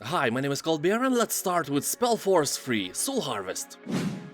Hi, my name is Colbert and let's start with Spellforce 3 Soul Harvest.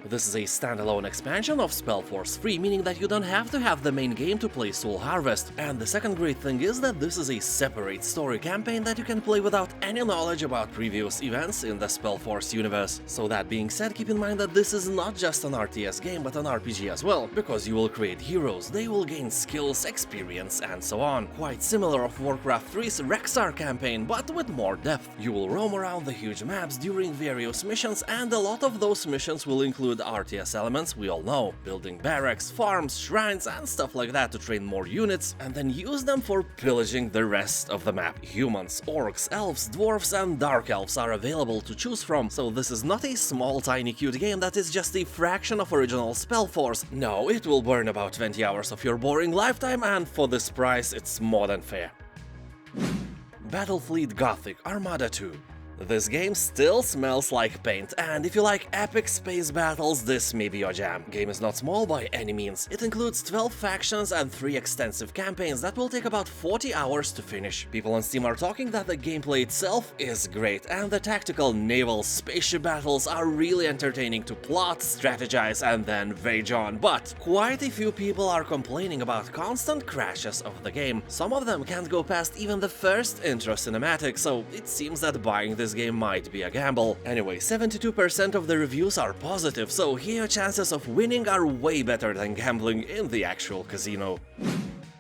This is a standalone expansion of Spellforce 3, meaning that you don't have to have the main game to play Soul Harvest. And the second great thing is that this is a separate story campaign that you can play without any knowledge about previous events in the Spellforce universe. So that being said, keep in mind that this is not just an RTS game, but an RPG as well, because you will create heroes, they will gain skills, experience, and so on. Quite similar of Warcraft 3's Rexxar campaign, but with more depth. You will roam around the huge maps during various missions, and a lot of those missions will include RTS elements we all know, building barracks, farms, shrines, and stuff like that to train more units, and then use them for pillaging the rest of the map. Humans, orcs, elves, dwarves, and dark elves are available to choose from, so this is not a small tiny cute game that is just a fraction of original Spellforce. No, it will burn about 20 hours of your boring lifetime, and for this price it's more than fair. Battlefleet Gothic Armada 2. This game still smells like paint, and if you like epic space battles, this may be your jam. Game is not small by any means. It includes 12 factions and 3 extensive campaigns that will take about 40 hours to finish. People on Steam are talking that the gameplay itself is great, and the tactical naval spaceship battles are really entertaining to plot, strategize, and then rage on. But quite a few people are complaining about constant crashes of the game. Some of them can't go past even the first intro cinematic, so it seems that buying this game might be a gamble. Anyway, 72% of the reviews are positive, so here your chances of winning are way better than gambling in the actual casino.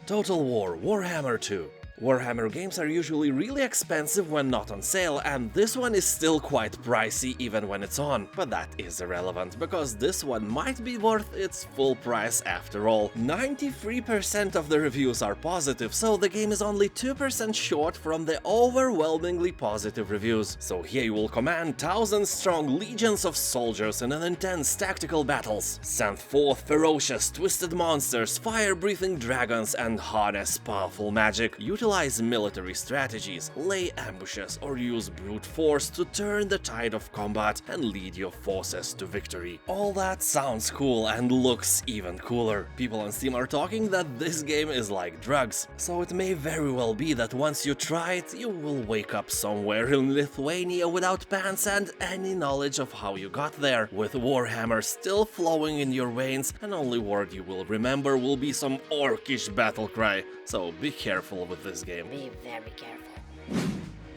Total War Warhammer 2. Warhammer games are usually really expensive when not on sale, and this one is still quite pricey even when it's on. But that is irrelevant, because this one might be worth its full price after all. 93% of the reviews are positive, so the game is only 2% short from the overwhelmingly positive reviews. So here you will command 1,000-strong legions of soldiers in an intense tactical battles, send forth ferocious twisted monsters, fire-breathing dragons, and harness powerful magic. Utilize military strategies, lay ambushes, or use brute force to turn the tide of combat and lead your forces to victory. All that sounds cool and looks even cooler. People on Steam are talking that this game is like drugs, so it may very well be that once you try it, you will wake up somewhere in Lithuania without pants and any knowledge of how you got there, with Warhammer still flowing in your veins, and only word you will remember will be some orcish battle cry, so be careful with this game. Be very careful.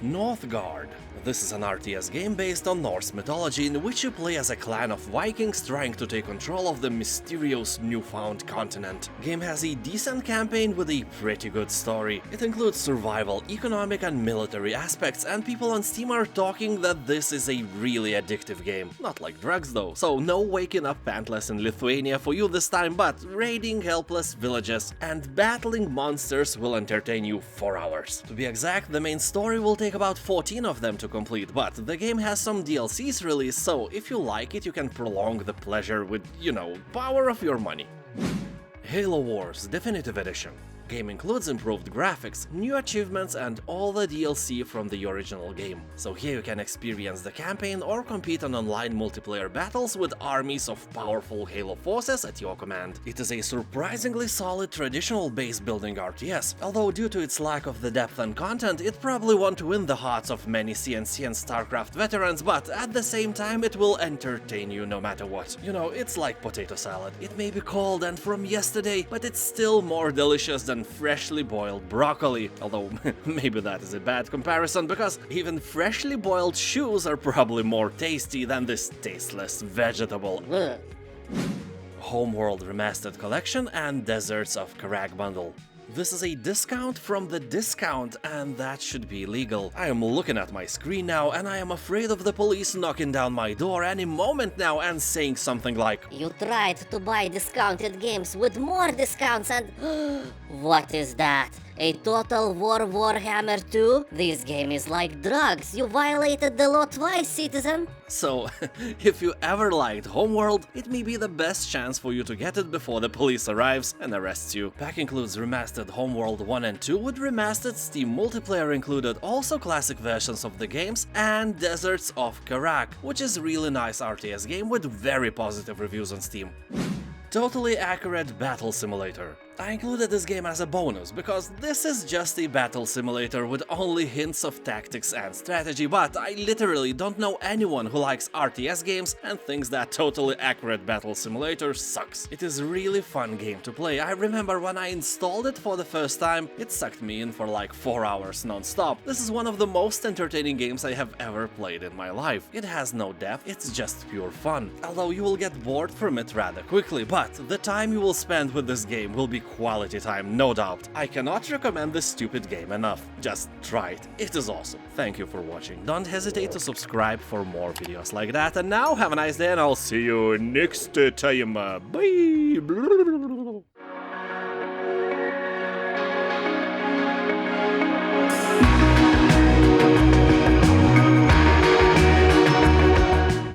Northgard. This is an RTS game based on Norse mythology in which you play as a clan of Vikings trying to take control of the mysterious newfound continent. Game has a decent campaign with a pretty good story. It includes survival, economic and military aspects, and people on Steam are talking that this is a really addictive game. Not like drugs though, so no waking up pantless in Lithuania for you this time, but raiding helpless villages and battling monsters will entertain you for hours. To be exact, the main story will take about 14 of them to complete, but the game has some DLCs released, so if you like it, you can prolong the pleasure with, power of your money. Halo Wars Definitive Edition. Game includes improved graphics, new achievements, and all the DLC from the original game. So here you can experience the campaign or compete on online multiplayer battles with armies of powerful Halo forces at your command. It is a surprisingly solid traditional base building RTS, although due to its lack of the depth and content, it probably won't win the hearts of many CNC and StarCraft veterans, but at the same time it will entertain you no matter what. It's like potato salad. It may be cold and from yesterday, but it's still more delicious than freshly boiled broccoli, although maybe that is a bad comparison because even freshly boiled shoes are probably more tasty than this tasteless vegetable. Ugh. Homeworld Remastered Collection and Deserts of Karak bundle. This is a discount from the discount, and that should be legal. I am looking at my screen now, and I am afraid of the police knocking down my door any moment now and saying something like, You tried to buy discounted games with more discounts and... What is that? A Total War Warhammer 2? This game is like drugs. You violated the law twice, citizen. So, if you ever liked Homeworld, it may be the best chance for you to get it before the police arrives and arrests you. Pack includes remastered Homeworld 1 and 2 with remastered Steam multiplayer included, also classic versions of the games, and Deserts of Karak, which is a really nice RTS game with very positive reviews on Steam. Totally Accurate Battle Simulator. I included this game as a bonus because this is just a battle simulator with only hints of tactics and strategy, but I literally don't know anyone who likes RTS games and thinks that totally accurate battle simulator sucks. It is a really fun game to play. I remember when I installed it for the first time, it sucked me in for like 4 hours non-stop. This is one of the most entertaining games I have ever played in my life. It has no depth, it's just pure fun. Although you will get bored from it rather quickly, but the time you will spend with this game will be quality time, no doubt. I cannot recommend this stupid game enough. Just try it. It is awesome. Thank you for watching. Don't hesitate to subscribe for more videos like that. And now have a nice day and I'll see you next time. Bye!